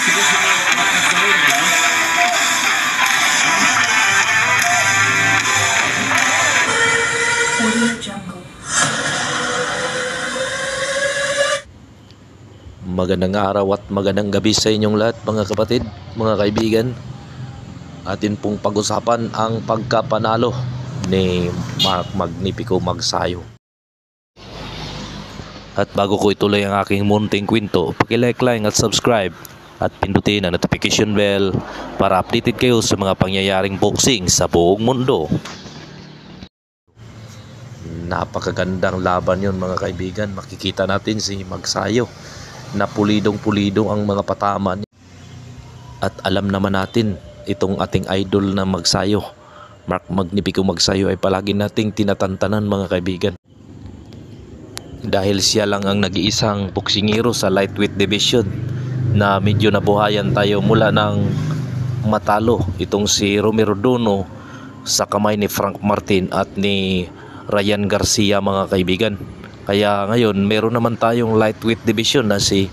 Magandang araw at magandang gabi sa inyong lahat mga kapatid, mga kaibigan. Atin pong pag-usapan ang pagkapanalo ni Mark Magnifico Magsayo. At bago ko ituloy ang aking munting kwento, paki-like at subscribe at pindutin ang notification bell para updated kayo sa mga pangyayaring boxing sa buong mundo. Napakagandang laban yun mga kaibigan. Makikita natin si Magsayo na pulidong-pulido ang mga patama niya. At alam naman natin, itong ating idol na Magsayo, Mark Magnifico Magsayo, ay palagi nating tinatantanan mga kaibigan. Dahil siya lang ang nag-iisang boksingero sa lightweight division na medyo nabuhayan tayo mula ng matalo itong si Romero Dono sa kamay ni Frank Martin at ni Ryan Garcia mga kaibigan. Kaya ngayon meron naman tayong lightweight division na si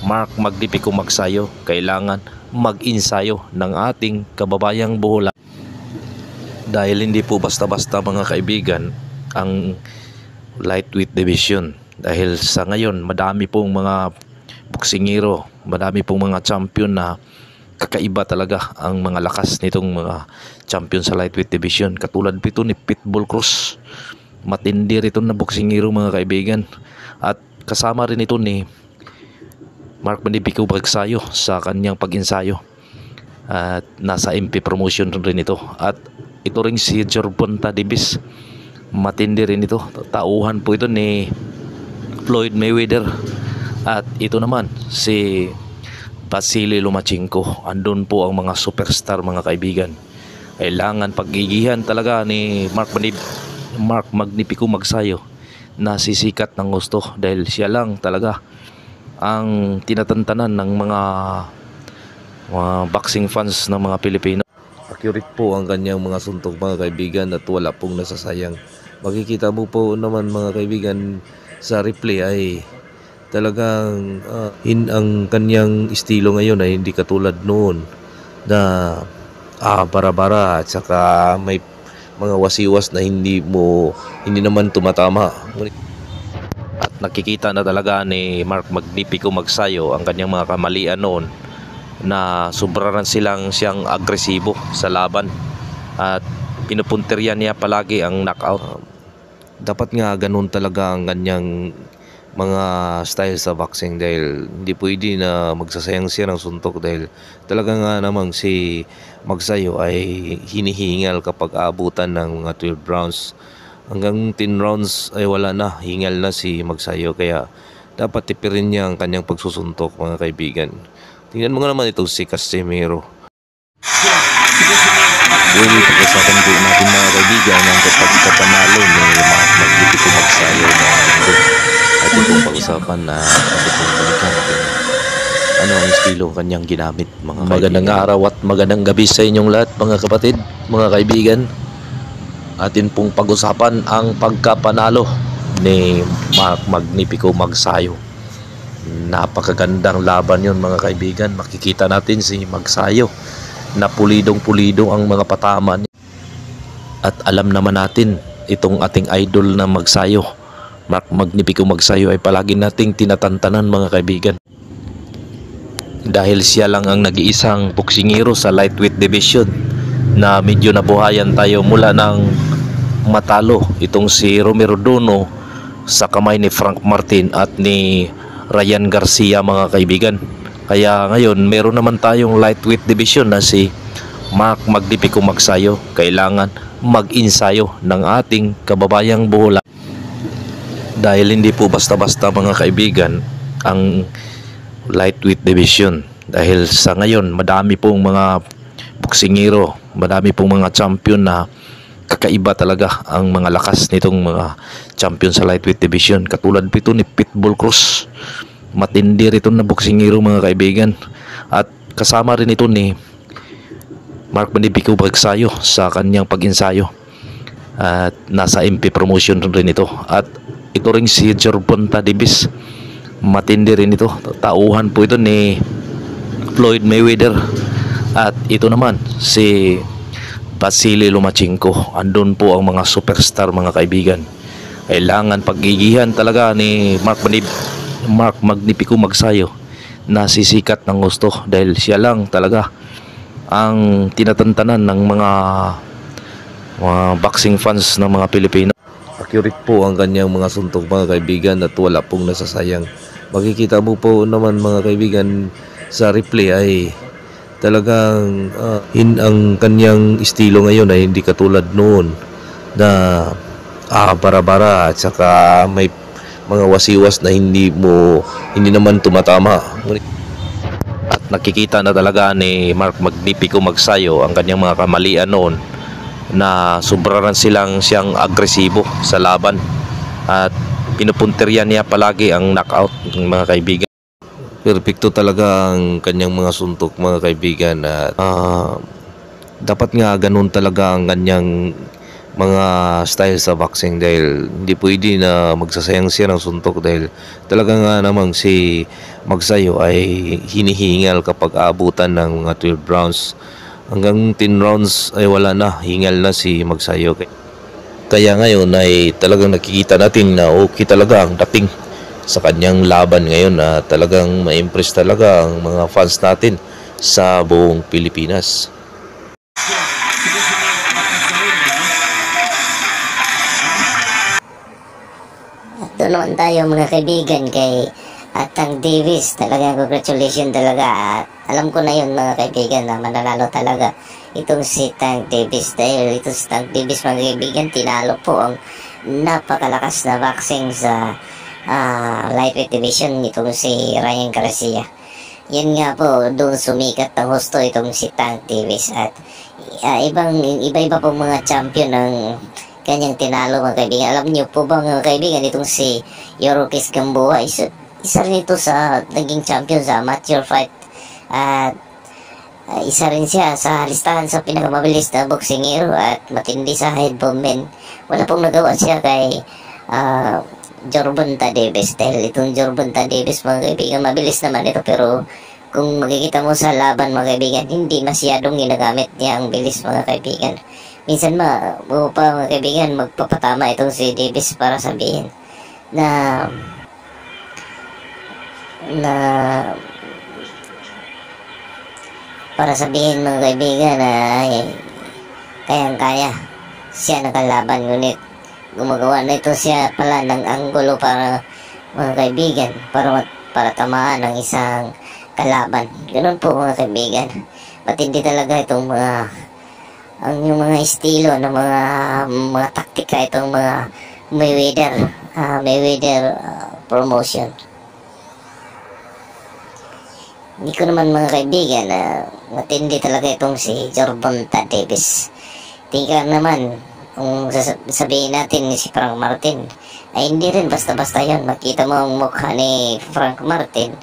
Mark Magnifico Magsayo. Kailangan mag-insayo ng ating kababayang buhula. Dahil hindi po basta-basta mga kaibigan ang lightweight division. Dahil sa ngayon madami pong mga boksingero, madami pong mga champion na kakaiba talaga ang mga lakas nitong mga champion sa lightweight division. Katulad pito ni Pitbull Cruz. Matindi rito na boksingero mga kaibigan. At kasama rin ito ni Mark Magnifico Magsayo sa kanyang pag-insayo. At nasa MP promotion rin ito. At ito rin si Gervonta Davis. Matindi rin ito. Tauhan po ito ni Floyd Mayweather. At ito naman si Vasily Lomachenko. Andun po ang mga superstar mga kaibigan. Kailangan pag-igihan talaga ni Mark Magnifico Magsayo na sisikat ng gusto dahil siya lang talaga ang tinatantanan ng mga boxing fans ng mga Pilipino. Accurate po ang kanyang mga suntok mga kaibigan at wala pong nasasayang. Makikita mo po naman mga kaibigan sa replay ay talagang ang kanyang estilo ngayon ay hindi katulad noon na bara-bara at saka may mga wasiwas na hindi naman tumatama. At nakikita na talaga ni Mark Magnifico Magsayo ang kanyang mga kamalian noon na sobraran siyang agresibo sa laban at pinupunterian niya palagi ang knockout. Dapat nga ganun talaga ang kanyang mga style sa boxing dahil hindi pwede na magsasayang siya ng suntok dahil talaga nga namang si Magsayo ay hinihingal kapag aabutan ng mga 12 rounds. Hanggang 10 rounds ay wala na, hingal na si Magsayo kaya dapat tipirin niya ang kanyang pagsusuntok mga kaibigan. Tingnan mo nga naman itong si Casimero. Pag-usapan po natin mga kaibigan ang pagkapanalo ni Mark Magnifico Magsayo na at itong pag-usapan na itong balikan natin ano ang estilo kanyang ginamit mga magandang araw at magandang gabi sa inyong lahat mga kapatid, mga kaibigan. Atin pong pag-usapan ang pagkapanalo ni Mark Magnifico Magsayo. Napakagandang laban yun mga kaibigan. Makikita natin si Magsayo na pulidong-pulido ang mga patama niya. At alam naman natin itong ating idol na Magsayo, Mark Magnifico Magsayo, ay palagi nating tinatantanan mga kaibigan. Dahil siya lang ang nag-iisang boksingero sa lightweight division na medyo nabuhayan tayo mula ng matalo itong si Romero Dono sa kamay ni Frank Martin at ni Ryan Garcia mga kaibigan. Kaya ngayon meron naman tayong lightweight division na si Mark Magnifico Magsayo. Kailangan mag-insayo ng ating kababayang buhula. Dahil hindi po basta-basta mga kaibigan ang lightweight division. Dahil sa ngayon madami pong mga boksingero, madami pong mga champion na kakaiba talaga ang mga lakas nitong mga champion sa lightweight division. Katulad pito ni Pitbull Cruz. Matindi rito na boksingero mga kaibigan. At kasama rin ito ni Mark Magnifico Magsayo sa kanyang pag-insayo. At nasa MP promotion rin ito. At ito rin si Gervonta Davis. Matindi rin ito. Tauhan po ito ni Floyd Mayweather. At ito naman si Vasily Lomachenko. Andun po ang mga superstar, mga kaibigan. Kailangan paggigihan talaga ni Mark Magnifico Magsayo na sisikat ng gusto, dahil siya lang talaga ang tinatantanan ng mga boxing fans ng mga Pilipino. Accurate po ang kanyang mga suntok, mga kaibigan, at wala pong nasasayang. Makikita mo po naman, mga kaibigan, sa replay ay talagang ang kanyang estilo ngayon ay hindi katulad noon na bara-bara at saka may mga wasiwas na hindi naman tumatama. At nakikita na talaga ni Mark Magnifico Magsayo ang kanyang mga kamalian noon, na sobraran siyang agresibo sa laban at pinupunterian niya palagi ang knockout, mga kaibigan. Perfecto talaga ang kanyang mga suntok, mga kaibigan, at dapat nga ganun talaga ang kanyang mga style sa boxing, dahil hindi pwede na magsasayang siya ng suntok, dahil talaga nga namang si Magsayo ay hinihingal kapag aabutan ng mga 12 rounds. Hanggang 10 rounds ay wala na, hingal na si Magsayo. Kaya ngayon ay talagang nakikita natin na okay talaga ang dating sa kanyang laban ngayon, na talagang ma-impress talaga ang mga fans natin sa buong Pilipinas. Doon naman tayo, mga kaibigan, kay Tank Davis. Talaga congratulations talaga. At alam ko na yun, mga kaibigan, na mananalo talaga itong si Tank Davis, dahil ito si Tank Davis, mga kaibigan, tinalo po ang napakalakas na boxing sa lightweight division itong si Ryan Garcia. Yan nga po, doon sumikat ng husto itong si Tank Davis. At iba-iba po mga champion ng kanyang tinalo, mga kaibigan. Alam niyo po ba, mga kaibigan, itong si Yorokis Gamboa, isa rin ito sa naging champion sa amateur fight. At isa rin siya sa listahan sa pinakamabilis na boksingero at matindi sa head movement. Wala pong nagawa siya kay Gervonta Davis, dahil itong Gervonta Davis, mga kaibigan, mabilis naman ito, pero kung makikita mo sa laban, mga kaibigan, hindi masyadong ginagamit niya ang bilis, mga kaibigan. Minsan mga kaibigan, magpapatama itong si Davis para sabihin na para sabihin, mga kaibigan, na kayang-kaya siya nakalaban, ngunit gumagawa na ito siya pala ng anggulo para, mga kaibigan, para tamaan ng isang kalaban. Ganun po, mga kaibigan. Matindi talaga itong yung mga estilo ng mga taktika itong mga Mayweather promotion. Hindi ko naman, mga kaibigan, matindi talaga itong si Gervonta Davis. Tingnan naman, kung sabihin natin ni si Frank Martin, ay hindi rin basta-basta yun. Makita mo ang mukha ni Frank Martin,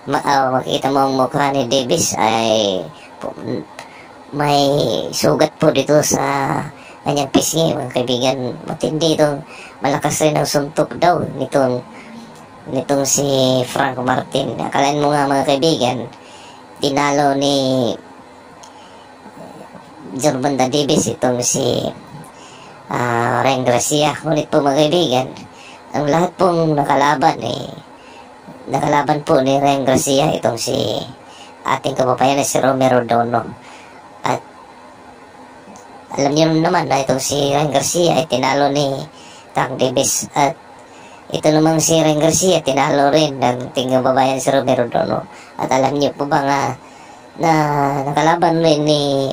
makita mo ang mukha ni Davis, ay may sugat po dito sa kanyang pisngi, mga kaibigan. Matindi itong, malakas rin ang suntok daw nitong si Frank Martin. Akalain mo nga, mga kaibigan, tinalo ni Gervonta Davis itong si Ryan Garcia. Ngunit po, mga kaibigan, ang lahat pong nakalaban po ni Ryan Garcia itong si ating kababayan na si Romero Dono. At alam niyo naman na itong si Ryan Garcia ay tinalo ni Tank Davis. At ito namang si Ryan Garcia tinalo rin ng ating kababayan si Romero Dono. At alam niyo po ba nga na nakalaban rin ni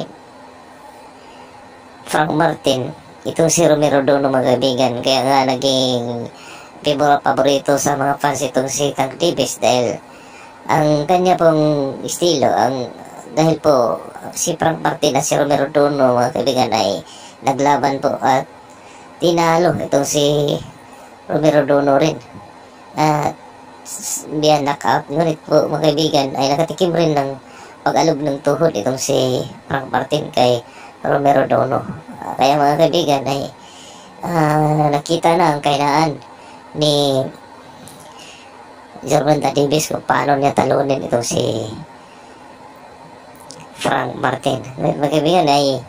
Frank Martin itong si Romero Dono, mga kaibigan. Kaya nga naging paborito sa mga fans itong si Tank Davis, dahil ang kanya pong estilo, dahil po si Frank Martin at si Romero Dono, mga kaibigan, ay naglaban po at tinalo itong si Romero Dono rin at via knockout. Ngunit po, mga kaibigan, ay nakatikim rin ng pag-alog ng tuhod itong si Frank Martin kay Romero Dono. Kaya, mga kaibigan, ay nakita na ang kainaan ni Gervonta Davis kung paano niya talunin itong si Frank Martin. Mga kaibigan, ay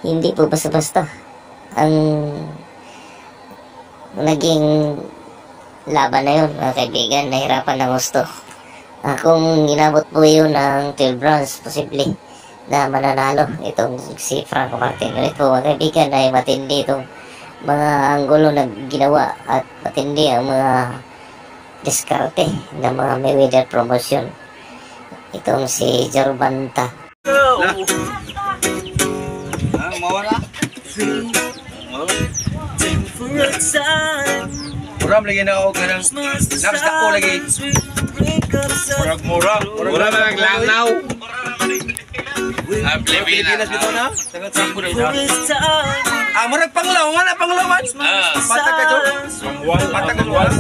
hindi po basta-basta ang naging laban na yun, mga kaibigan. Nahirapan ng gusto. Kung inabot po yun ng 12 rounds, posible na mananalo itong si Frank Martin. Ngunit po, mga kaibigan, ay matindi itong mga anggulo na ginawa at matindi ang mga diskarte ng mga Mayweather promotion. Itong si Jorbanta. Mawala. Murag lagi na ako kanang naksta ko lagi. Murag. Murag naglanaw. Pilipinas bitaw na. Taga Sampo na ina. Murag panglaw, wala panglawan. Patag ka jo. Patag ka wala.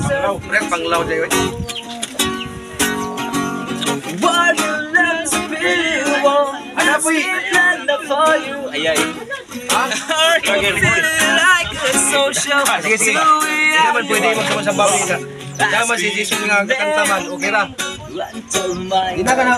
Murag panglaw dayo. Ano po y? Ayay. Sige. Hindi naman pwede mo sa bawi ka. Tama si Jesus nga katantaman. Okay ra. Hindi na ka na.